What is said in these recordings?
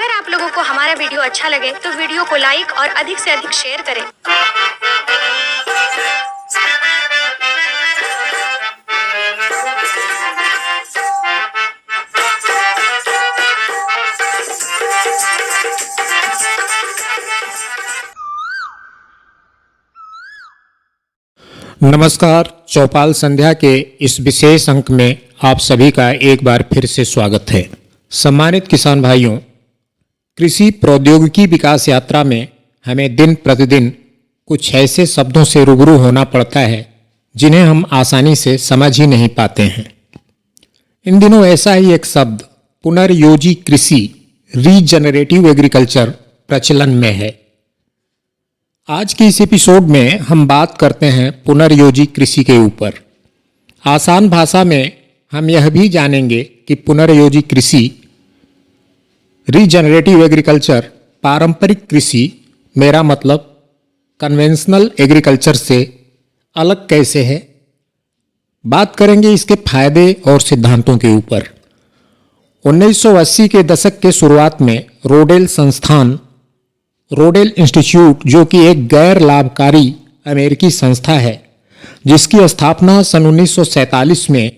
अगर आप लोगों को हमारा वीडियो अच्छा लगे तो वीडियो को लाइक और अधिक से अधिक शेयर करें। नमस्कार, चौपाल संध्या के इस विशेष अंक में आप सभी का एक बार फिर से स्वागत है। सम्मानित किसान भाइयों, कृषि प्रौद्योगिकी विकास यात्रा में हमें दिन प्रतिदिन कुछ ऐसे शब्दों से रूबरू होना पड़ता है जिन्हें हम आसानी से समझ ही नहीं पाते हैं। इन दिनों ऐसा ही एक शब्द पुनर्योजी कृषि, रीजनरेटिव एग्रीकल्चर प्रचलन में है। आज के इस एपिसोड में हम बात करते हैं पुनर्योजी कृषि के ऊपर। आसान भाषा में हम यह भी जानेंगे कि पुनर्योजी कृषि, रीजनरेटिव एग्रीकल्चर, पारंपरिक कृषि, मेरा मतलब कन्वेंशनल एग्रीकल्चर से अलग कैसे है। बात करेंगे इसके फायदे और सिद्धांतों के ऊपर। 1980 के दशक के शुरुआत में रोडेल इंस्टीट्यूट, जो कि एक गैर लाभकारी अमेरिकी संस्था है जिसकी स्थापना सन 1947 में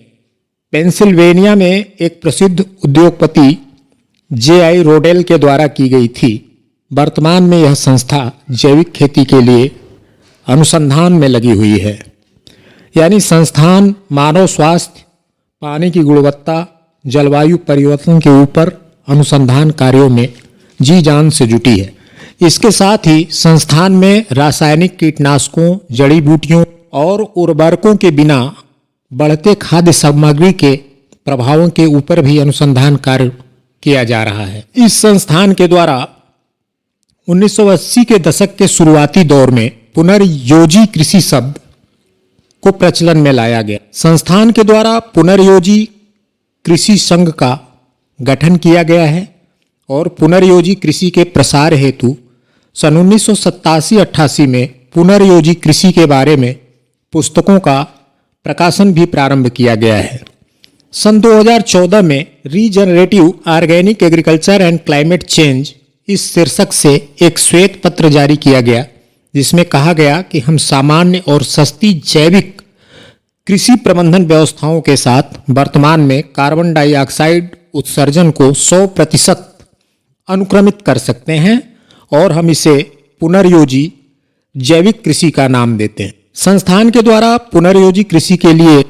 पेंसिल्वेनिया में एक प्रसिद्ध उद्योगपति J.I. रोडेल के द्वारा की गई थी। वर्तमान में यह संस्था जैविक खेती के लिए अनुसंधान में लगी हुई है। यानी संस्थान मानव स्वास्थ्य, पानी की गुणवत्ता, जलवायु परिवर्तन के ऊपर अनुसंधान कार्यों में जी जान से जुटी है। इसके साथ ही संस्थान में रासायनिक कीटनाशकों, जड़ी बूटियों और उर्वरकों के बिना बढ़ते खाद्य सामग्री के प्रभावों के ऊपर भी अनुसंधान कार्य किया जा रहा है। इस संस्थान के द्वारा 1980 के दशक के शुरुआती दौर में पुनर्योजी कृषि शब्द को प्रचलन में लाया गया। संस्थान के द्वारा पुनर्योजी कृषि संघ का गठन किया गया है और पुनर्योजी कृषि के प्रसार हेतु सन 1987-88 में पुनर्योजी कृषि के बारे में पुस्तकों का प्रकाशन भी प्रारंभ किया गया है। सन 2014 में regenerative organic agriculture and climate change इस शीर्षक से एक श्वेत पत्र जारी किया गया, जिसमें कहा गया कि हम सामान्य और सस्ती जैविक कृषि प्रबंधन व्यवस्थाओं के साथ वर्तमान में कार्बन डाइऑक्साइड उत्सर्जन को 100% अनुक्रमित कर सकते हैं और हम इसे पुनर्योजी जैविक कृषि का नाम देते हैं। संस्थान के द्वारा पुनर्योजी कृषि के लिए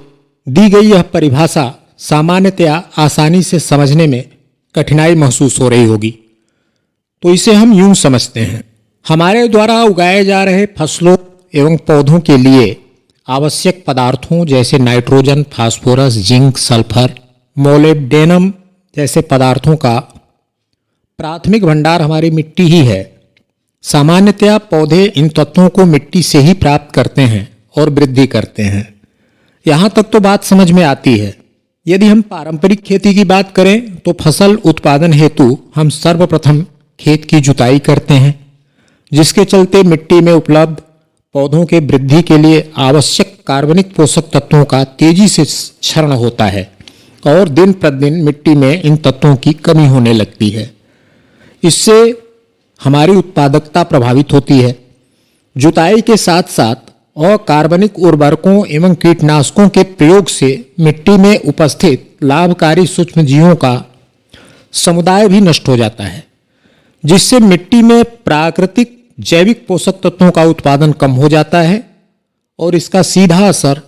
दी गई यह परिभाषा सामान्यतया आसानी से समझने में कठिनाई महसूस हो रही होगी, तो इसे हम यूं समझते हैं। हमारे द्वारा उगाए जा रहे फसलों एवं पौधों के लिए आवश्यक पदार्थों जैसे nitrogen, phosphorus, zinc, sulphur, molybdenum जैसे पदार्थों का प्राथमिक भंडार हमारी मिट्टी ही है। सामान्यतया पौधे इन तत्वों को मिट्टी से ही प्राप्त करते हैं और वृद्धि करते हैं। यहाँ तक तो बात समझ में आती है। यदि हम पारंपरिक खेती की बात करें तो फसल उत्पादन हेतु हम सर्वप्रथम खेत की जुताई करते हैं, जिसके चलते मिट्टी में उपलब्ध पौधों के वृद्धि के लिए आवश्यक कार्बनिक पोषक तत्वों का तेजी से क्षरण होता है और दिन प्रतिदिन मिट्टी में इन तत्वों की कमी होने लगती है। इससे हमारी उत्पादकता प्रभावित होती है। जुताई के साथ साथ अकार्बनिक उर्वरकों एवं कीटनाशकों के प्रयोग से मिट्टी में उपस्थित लाभकारी सूक्ष्मजीवों का समुदाय भी नष्ट हो जाता है, जिससे मिट्टी में प्राकृतिक जैविक पोषक तत्वों का उत्पादन कम हो जाता है और इसका सीधा असर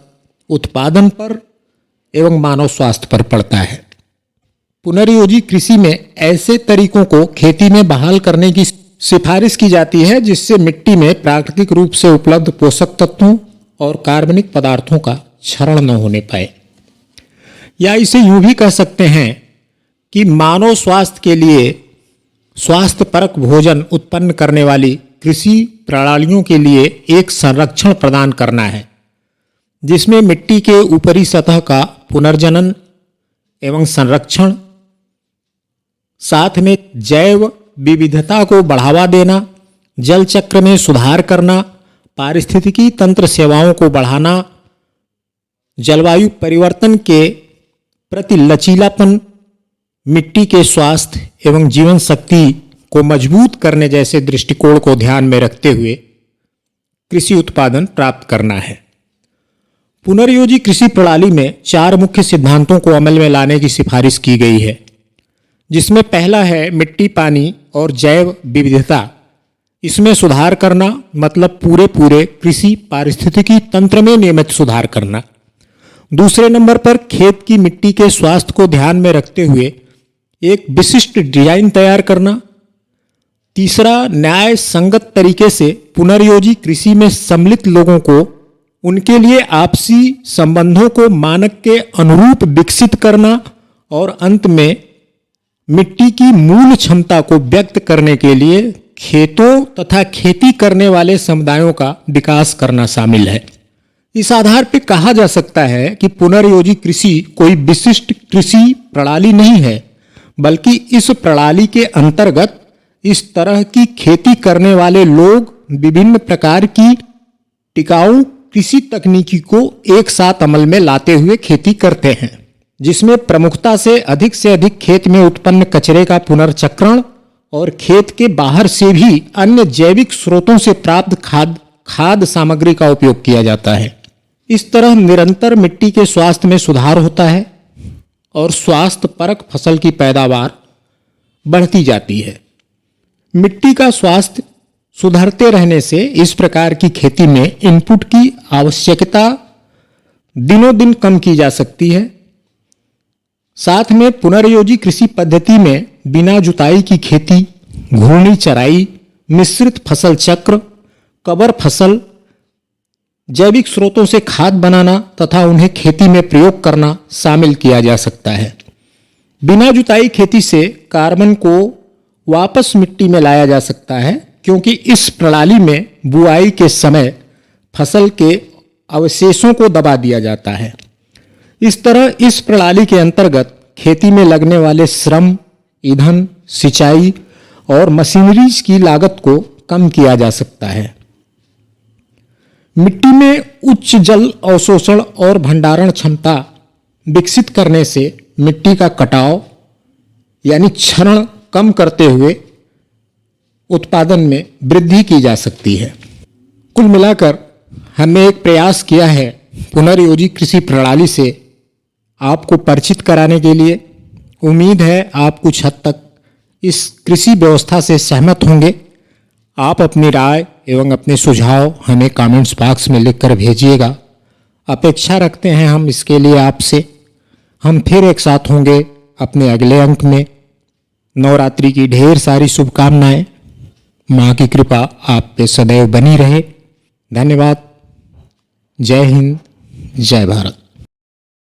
उत्पादन पर एवं मानव स्वास्थ्य पर पड़ता है। पुनर्योजी कृषि में ऐसे तरीकों को खेती में बहाल करने की सिफारिश की जाती है जिससे मिट्टी में प्राकृतिक रूप से उपलब्ध पोषक तत्वों और कार्बनिक पदार्थों का क्षरण न होने पाए। या इसे यूं भी कह सकते हैं कि मानव स्वास्थ्य के लिए स्वास्थ्यपरक भोजन उत्पन्न करने वाली कृषि प्रणालियों के लिए एक संरक्षण प्रदान करना है, जिसमें मिट्टी के ऊपरी सतह का पुनर्जनन एवं संरक्षण, साथ में जैव विविधता को बढ़ावा देना, जल चक्र में सुधार करना, पारिस्थितिकी तंत्र सेवाओं को बढ़ाना, जलवायु परिवर्तन के प्रति लचीलापन मिट्टी के स्वास्थ्य एवं जीवन शक्ति को मजबूत करने जैसे दृष्टिकोण को ध्यान में रखते हुए कृषि उत्पादन प्राप्त करना है। पुनर्योजी कृषि प्रणाली में 4 मुख्य सिद्धांतों को अमल में लाने की सिफारिश की गई है, जिसमें पहला है मिट्टी, पानी और जैव विविधता। इसमें सुधार करना मतलब पूरे कृषि पारिस्थितिकी तंत्र में नियमित सुधार करना। दूसरे नंबर पर खेत की मिट्टी के स्वास्थ्य को ध्यान में रखते हुए एक विशिष्ट डिजाइन तैयार करना। तीसरा, न्याय संगत तरीके से पुनर्योजी कृषि में सम्मिलित लोगों को उनके लिए आपसी संबंधों को मानक के अनुरूप विकसित करना। और अंत में मिट्टी की मूल क्षमता को व्यक्त करने के लिए खेतों तथा खेती करने वाले समुदायों का विकास करना शामिल है। इस आधार पर कहा जा सकता है कि पुनर्योजी कृषि कोई विशिष्ट कृषि प्रणाली नहीं है, बल्कि इस प्रणाली के अंतर्गत इस तरह की खेती करने वाले लोग विभिन्न प्रकार की टिकाऊ कृषि तकनीकी को एक साथ अमल में लाते हुए खेती करते हैं, जिसमें प्रमुखता से अधिक खेत में उत्पन्न कचरे का पुनर्चक्रण और खेत के बाहर से भी अन्य जैविक स्रोतों से प्राप्त खाद्य सामग्री का उपयोग किया जाता है। इस तरह निरंतर मिट्टी के स्वास्थ्य में सुधार होता है और स्वास्थ्य परक फसल की पैदावार बढ़ती जाती है। मिट्टी का स्वास्थ्य सुधरते रहने से इस प्रकार की खेती में इनपुट की आवश्यकता दिनों दिन कम की जा सकती है। साथ में पुनर्योजी कृषि पद्धति में बिना जुताई की खेती, घूर्णी चराई, मिश्रित फसल चक्र, कवर फसल, जैविक स्रोतों से खाद बनाना तथा उन्हें खेती में प्रयोग करना शामिल किया जा सकता है। बिना जुताई खेती से कार्बन को वापस मिट्टी में लाया जा सकता है, क्योंकि इस प्रणाली में बुआई के समय फसल के अवशेषों को दबा दिया जाता है। इस तरह इस प्रणाली के अंतर्गत खेती में लगने वाले श्रम, ईंधन, सिंचाई और मशीनरीज की लागत को कम किया जा सकता है। मिट्टी में उच्च जल अवशोषण और भंडारण क्षमता विकसित करने से मिट्टी का कटाव यानी क्षरण कम करते हुए उत्पादन में वृद्धि की जा सकती है। कुल मिलाकर हमने एक प्रयास किया है पुनर्योजी कृषि प्रणाली से आपको परिचित कराने के लिए। उम्मीद है आप कुछ हद तक इस कृषि व्यवस्था से सहमत होंगे। आप अपनी राय एवं अपने सुझाव हमें कमेंट्स बॉक्स में लिखकर भेजिएगा। अपेक्षा रखते हैं हम इसके लिए आपसे। हम फिर एक साथ होंगे अपने अगले अंक में। नवरात्रि की ढेर सारी शुभकामनाएं। माँ की कृपा आप पे सदैव बनी रहे। धन्यवाद। जय हिंद, जय भारत।